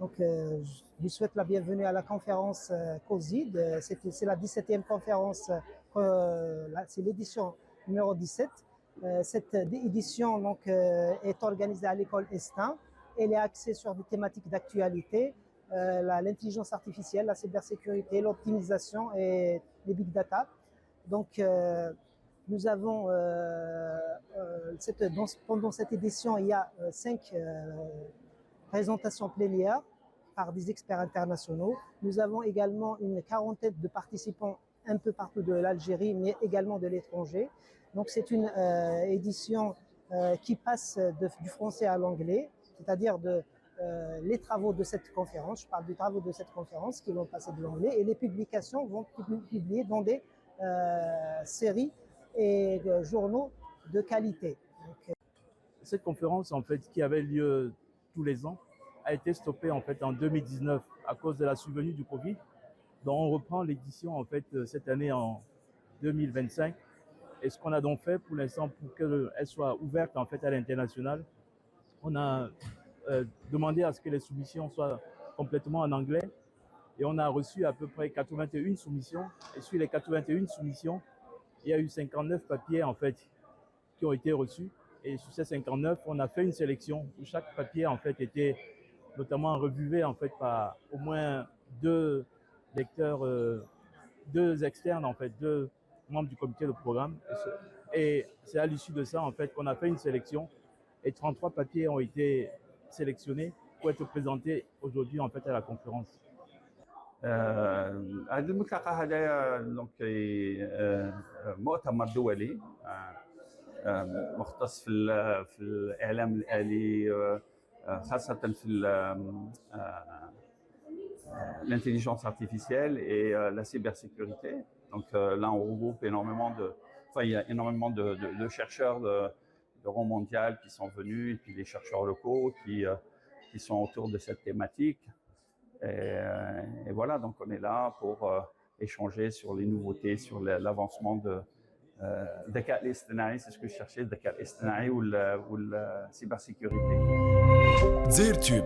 Donc, je vous souhaite la bienvenue à la conférence COSID. C'est la 17e conférence, c'est l'édition numéro 17. Cette édition donc, est organisée à l'école Estin. Elle est axée sur des thématiques d'actualité, l'intelligence artificielle, la cybersécurité, l'optimisation et les big data. Donc, nous avons, pendant cette édition, il y a 5 présentations plénières par des experts internationaux. Nous avons également une quarantaine de participants un peu partout de l'Algérie, mais également de l'étranger. Donc c'est une édition qui passe du français à l'anglais, c'est-à-dire les travaux de cette conférence. Je parle des travaux de cette conférence qui vont passer de l'anglais, et les publications vont être publiées dans des séries et journaux de qualité. Donc, cette conférence, en fait, qui avait lieu tous les ans, a été stoppée en fait en 2019 à cause de la survenue du Covid. Donc on reprend l'édition en fait cette année en 2025. Et ce qu'on a donc fait pour l'instant pour qu'elle soit ouverte en fait à l'international, on a demandé à ce que les soumissions soient complètement en anglais, et on a reçu à peu près 81 soumissions. Et sur les 81 soumissions, il y a eu 59 papiers en fait qui ont été reçus. Et sur ces 59, on a fait une sélection où chaque papier en fait était notamment revué en fait par au moins 2 lecteurs, 2 externes en fait, 2 membres du comité de programme. Et c'est à l'issue de ça en fait qu'on a fait une sélection, et 33 papiers ont été sélectionnés pour être présentés aujourd'hui en fait à la conférence. هذا الملتقى هذا دونك مؤتمر دولي مختص في الإعلام الآلي، خاصة في l'intelligence artificielle et la cybersécurité. Donc là, on regroupe énormément il y a énormément de chercheurs de rang mondial qui sont venus, et puis les chercheurs locaux qui sont autour de cette thématique. Et voilà, donc on est là pour échanger sur les nouveautés, sur l'avancement de الذكاء الاصطناعي. C'est ce que je cherchais, الذكاء الاصطناعي ou la cybersécurité.